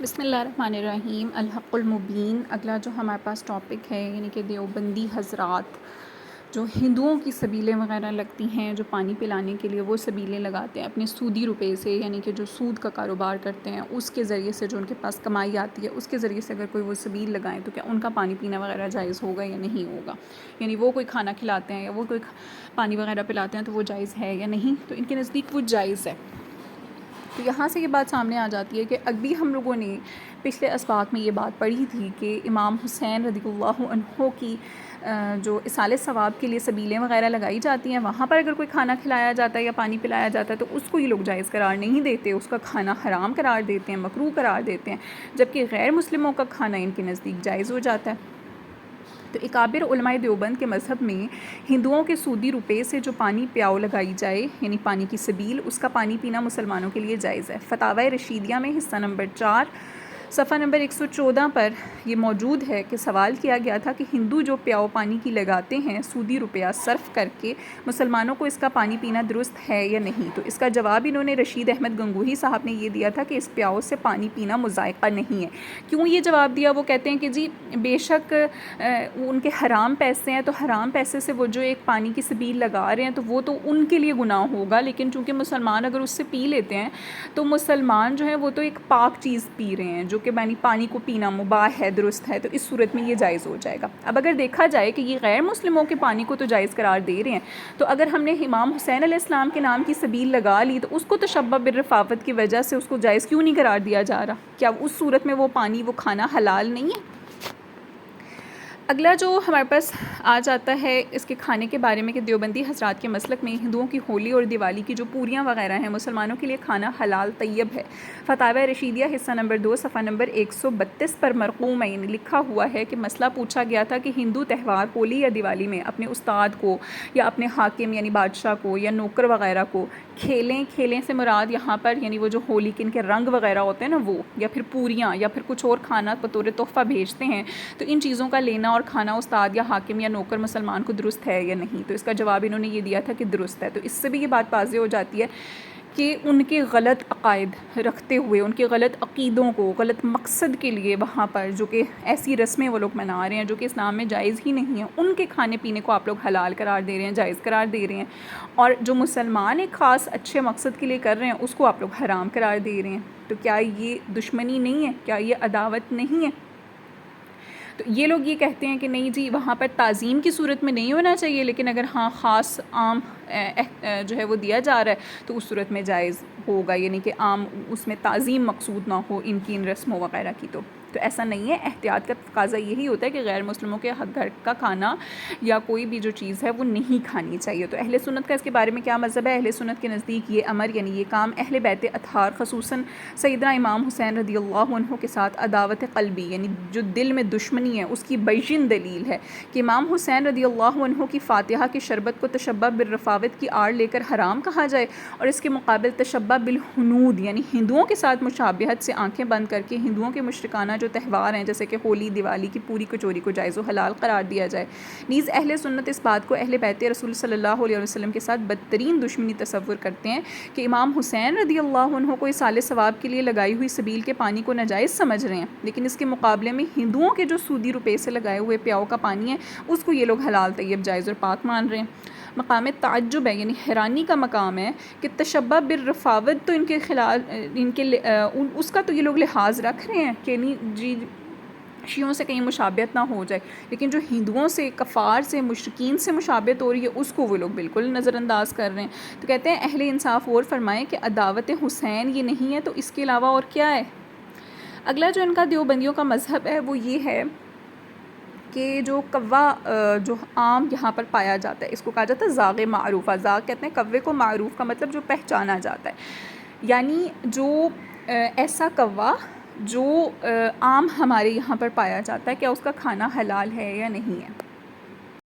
بسم اللہ الرحمن الرحیم، الحق المبین۔ اگلا جو ہمارے پاس ٹاپک ہے یعنی کہ دیوبندی حضرات جو ہندوؤں کی سبیلیں وغیرہ لگتی ہیں، جو پانی پلانے کے لیے وہ سبیلیں لگاتے ہیں اپنے سودی روپے سے، یعنی کہ جو سود کا کاروبار کرتے ہیں اس کے ذریعے سے جو ان کے پاس کمائی آتی ہے اس کے ذریعے سے اگر کوئی وہ سبیل لگائیں تو کیا ان کا پانی پینا وغیرہ جائز ہوگا یا نہیں ہوگا؟ یعنی وہ کوئی کھانا کھلاتے ہیں یا وہ کوئی پانی وغیرہ پلاتے ہیں تو وہ جائز ہے یا نہیں؟ تو ان کے نزدیک وہ جائز ہے۔ تو یہاں سے یہ بات سامنے آ جاتی ہے کہ ابھی ہم لوگوں نے پچھلے اسباق میں یہ بات پڑھی تھی کہ امام حسین رضی اللہ عنہ کی جو اصالِ ثواب کے لیے سبیلیں وغیرہ لگائی جاتی ہیں، وہاں پر اگر کوئی کھانا کھلایا جاتا ہے یا پانی پلایا جاتا ہے تو اس کو یہ لوگ جائز قرار نہیں دیتے، اس کا کھانا حرام قرار دیتے ہیں، مکروہ قرار دیتے ہیں، جبکہ غیر مسلموں کا کھانا ان کے نزدیک جائز ہو جاتا ہے۔ تو اکابر علماء دیوبند کے مذہب میں ہندوؤں کے سودی روپے سے جو پانی پیاؤ لگائی جائے یعنی پانی کی سبیل، اس کا پانی پینا مسلمانوں کے لیے جائز ہے۔ فتاوی رشیدیہ میں حصہ نمبر 4 صفحہ نمبر 114 پر یہ موجود ہے کہ سوال کیا گیا تھا کہ ہندو جو پیاؤ پانی کی لگاتے ہیں سودی روپیہ صرف کر کے، مسلمانوں کو اس کا پانی پینا درست ہے یا نہیں؟ تو اس کا جواب انہوں نے رشید احمد گنگوہی صاحب نے یہ دیا تھا کہ اس پیاؤ سے پانی پینا مذائقہ نہیں ہے۔ کیوں یہ جواب دیا؟ وہ کہتے ہیں کہ جی بے شک ان کے حرام پیسے ہیں، تو حرام پیسے سے وہ جو ایک پانی کی سبیل لگا رہے ہیں تو وہ تو ان کے لیے گناہ ہوگا، لیکن چونکہ مسلمان اگر اس سے پی لیتے ہیں تو مسلمان جو ہیں وہ تو ایک پاک چیز پی رہے ہیں جو کہ پانی کو پینا مباح ہے، درست ہے، تو اس صورت میں یہ جائز ہو جائے گا۔ اب اگر دیکھا جائے کہ یہ غیر مسلموں کے پانی کو تو جائز قرار دے رہے ہیں، تو اگر ہم نے امام حسین علیہ السلام کے نام کی سبیل لگا لی تو اس کو تشبہ بالرفاقت کی وجہ سے اس کو جائز کیوں نہیں قرار دیا جا رہا؟ کیا اس صورت میں وہ پانی وہ کھانا حلال نہیں ہے؟ اگلا جو ہمارے پاس آ جاتا ہے اس کے کھانے کے بارے میں کہ دیوبندی حضرات کے مسلک میں ہندوؤں کی ہولی اور دیوالی کی جو پوریاں وغیرہ ہیں مسلمانوں کے لیے کھانا حلال طیب ہے۔ فتاوی رشیدیہ حصہ نمبر 2 صفحہ نمبر 132 پر مرقوم میں لکھا ہوا ہے کہ مسئلہ پوچھا گیا تھا کہ ہندو تہوار ہولی یا دیوالی میں اپنے استاد کو یا اپنے حاکم یعنی بادشاہ کو یا نوکر وغیرہ کو کھیلیں سے مراد یہاں پر یعنی وہ جو ہولی کے ان کے رنگ وغیرہ ہوتے ہیں نا وہ، یا پھر پوریاں یا پھر کچھ اور کھانا بطور تحفہ بھیجتے ہیں، تو ان چیزوں کا لینا اور کھانا استاد یا حاکم یا نوکر مسلمان کو درست ہے یا نہیں؟ تو اس کا جواب انہوں نے یہ دیا تھا کہ درست ہے۔ تو اس سے بھی یہ بات واضح ہو جاتی ہے کہ ان کے غلط عقائد رکھتے ہوئے، ان کے غلط عقیدوں کو غلط مقصد کے لیے وہاں پر جو کہ ایسی رسمیں وہ لوگ منا رہے ہیں جو کہ اسلام میں جائز ہی نہیں ہیں، ان کے کھانے پینے کو آپ لوگ حلال قرار دے رہے ہیں، جائز قرار دے رہے ہیں، اور جو مسلمان ایک خاص اچھے مقصد کے لیے کر رہے ہیں اس کو آپ لوگ حرام قرار دے رہے ہیں۔ تو کیا یہ دشمنی نہیں ہے؟ کیا یہ عداوت نہیں ہے؟ تو یہ لوگ یہ کہتے ہیں کہ نہیں جی وہاں پر تعظیم کی صورت میں نہیں ہونا چاہیے، لیکن اگر ہاں خاص عام جو ہے وہ دیا جا رہا ہے تو اس صورت میں جائز ہوگا، یعنی کہ عام اس میں تعظیم مقصود نہ ہو ان کی ان رسموں وغیرہ کی۔ تو ایسا نہیں ہے۔ احتیاط کا تقاضا یہی ہوتا ہے کہ غیر مسلموں کے گھر کا کھانا یا کوئی بھی جو چیز ہے وہ نہیں کھانی چاہیے۔ تو اہل سنت کا اس کے بارے میں کیا مذہب ہے؟ اہل سنت کے نزدیک یہ امر یعنی یہ کام اہل بیت اطہار خصوصاً سیدنا امام حسین رضی اللہ عنہ کے ساتھ عداوت قلبی یعنی جو دل میں دشمنی ہے اس کی بین دلیل ہے کہ امام حسین رضی اللہ عنہ کی فاتحہ کی شربت کو تشبہ بالرفاوت کی آڑ لے کر حرام کہا جائے، اور اس کے مقابل تشبہ بالحنود یعنی ہندوؤں کے ساتھ مشابہت سے آنکھیں بند کر کے ہندوؤں کے مشرکانہ جو تہوار ہیں جیسے کہ ہولی دیوالی کی پوری کچوری کو جائز و حلال قرار دیا جائے۔ نیز اہل سنت اس بات کو اہل بیت رسول صلی اللہ علیہ وسلم کے ساتھ بدترین دشمنی تصور کرتے ہیں کہ امام حسین رضی اللہ عنہ کو اصالِ ثواب کے لیے لگائی ہوئی سبیل کے پانی کو ناجائز سمجھ رہے ہیں، لیکن اس کے مقابلے میں ہندوؤں کے جو سودی روپے سے لگائے ہوئے پیاؤ کا پانی ہے اس کو یہ لوگ حلال طیب جائز اور پاک مان رہے ہیں۔ مقام تعجب ہے یعنی حیرانی کا مقام ہے کہ تشبہ بالرفاوت تو ان کے خلاف اس کا تو یہ لوگ لحاظ رکھ رہے ہیں کہ نہیں جی شیعوں سے کہیں مشابہت نہ ہو جائے، لیکن جو ہندوؤں سے کفار سے مشرکین سے مشابہت ہو رہی ہے اس کو وہ لوگ بالکل نظر انداز کر رہے ہیں۔ تو کہتے ہیں اہل انصاف اور فرمائیں کہ عداوت حسین یہ نہیں ہے تو اس کے علاوہ اور کیا ہے؟ اگلا جو ان کا دیوبندیوں کا مذہب ہے وہ یہ ہے کہ جو کوا جو عام یہاں پر پایا جاتا ہے اس کو کہا جاتا ہے زاغ معروفہ۔ زاغ کہتے ہیں کوے کو، معروف کا مطلب جو پہچانا جاتا ہے، یعنی جو ایسا کوا جو عام ہمارے یہاں پر پایا جاتا ہے، کیا اس کا کھانا حلال ہے یا نہیں ہے؟